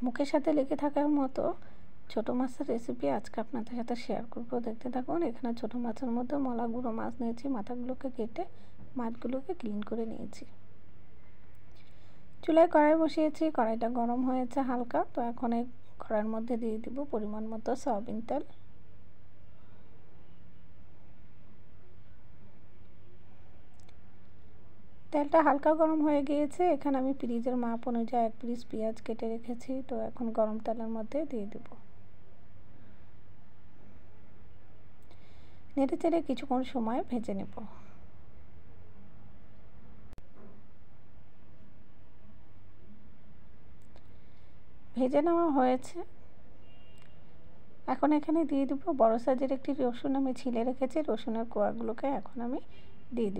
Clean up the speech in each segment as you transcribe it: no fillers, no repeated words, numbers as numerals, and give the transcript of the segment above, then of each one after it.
মুখের সাথে লেগে থাকার মতো ছোটো মাছের রেসিপি আজকে আপনাদের সাথে শেয়ার করব। দেখতে থাকুন। এখানে ছোটো মাছের মধ্যে মলা গুঁড়ো মাছ নিয়েছি, মাথাগুলোকে কেটে মাছগুলোকে ক্লিন করে নিয়েছি। চুলায় কড়াই বসিয়েছি, কড়াইটা গরম হয়েছে হালকা। তো এখন এই কড়াইয়ের মধ্যে দিয়ে দিব পরিমাণ মতো সয়াবিন তেল। তেলটা হালকা গরম হয়ে গিয়েছে। এখানে আমি পিঁয়াজের মাপ অনুযায়ী 1 পিস পেঁয়াজ কেটে রেখেছি। তো এখন গরম তেলের মধ্যে দিয়ে দেব। নেড়ে চেড়ে কিছুক্ষণ সময় ভেজে নেব। ভেজে নেওয়া হয়েছে। এখন এখানে দিয়ে দেব বড় সাইজের একটি রসুন আমি ছিলে রেখেছি। রসুনের কোয়াগুলোকে এখন আমি দিয়ে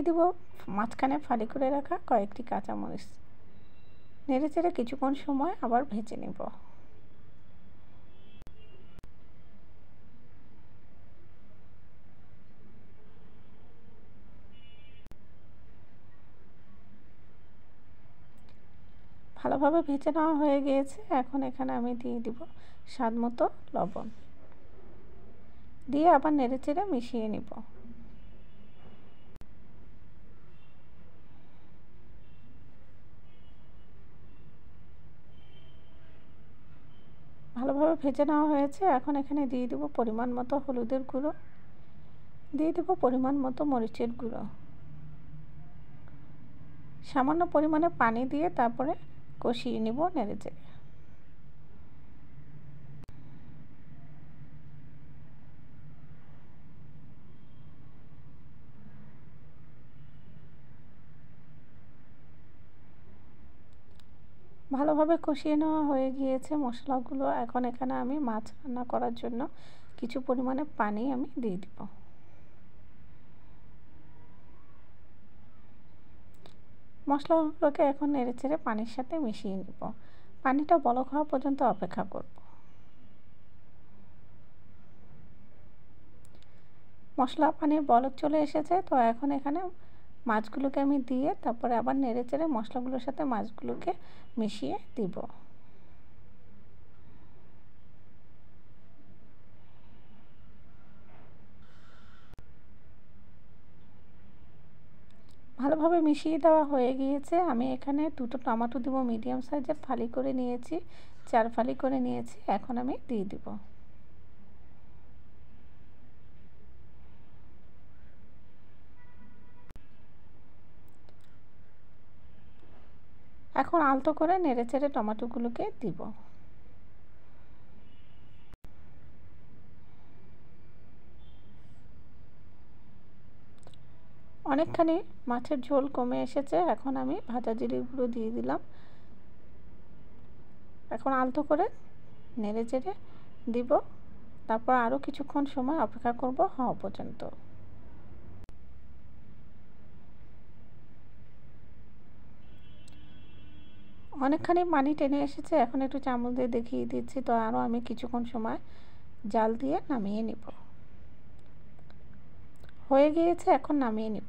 দিব মাঝখানে ফালি করে রাখা কয়েকটি কাঁচামরিচ। নেড়ে চেড়ে কিছুক্ষণ সময় আবার ভেজে নেব। ভালোভাবে ভেজে নেওয়া হয়ে গিয়েছে। এখন এখানে আমি দিয়ে দিব স্বাদ মতো লবণ, দিয়ে আবার নেড়ে চেড়ে মিশিয়ে নেব। ভালোভাবে ভেজে নেওয়া হয়েছে। এখন এখানে দিয়ে দেব পরিমাণ মতো হলুদের গুঁড়ো, দিয়ে দেব পরিমাণ মতো মরিচের গুঁড়ো, সামান্য পরিমাণে পানি দিয়ে তারপরে কষিয়ে নেব নেড়ে চেড়ে। ভালোভাবে কষিয়ে নেওয়া হয়ে গিয়েছে মশলাগুলো। এখন এখানে আমি মাছ রান্না করার জন্য কিছু পরিমাণে পানি আমি দিয়ে দিব। মশলাগুলোকে এখন নেড়ে চেড়ে পানির সাথে মিশিয়ে নেব। পানিটা বলক হওয়া পর্যন্ত অপেক্ষা করব। মশলা পানির বলক চলে এসেছে। তো এখন এখানে মাছগুলোকে আমি দিয়ে তারপরে আবার নেড়ে চেড়ে মশলাগুলোর সাথে মাছগুলোকে মিশিয়ে দিব। ভালোভাবে মিশিয়ে দেওয়া হয়ে গিয়েছে। আমি এখানে 2টো টমেটো দেবো, মিডিয়াম সাইজের ফালি করে নিয়েছি, 4 ফালি করে নিয়েছি। এখন আমি দিয়ে দিব। এখন আলতো করে নেড়ে চেড়ে টমেটোগুলোকে দিব। অনেকখানি মাছের ঝোল কমে এসেছে। এখন আমি ভাজা জিরে গুঁড়ো দিয়ে দিলাম। এখন আলতো করে নেড়ে চেড়ে দিব। তারপর আরও কিছুক্ষণ সময় অপেক্ষা করব হওয়া পর্যন্ত। অনেকখানি পানি টেনে এসেছে। এখন একটু চামচ দিয়ে দেখিয়ে দিচ্ছি। তো আরও আমি কিছুক্ষণ সময় জাল দিয়ে নামিয়ে নেব। হয়ে গিয়েছে, এখন নামিয়ে নেব।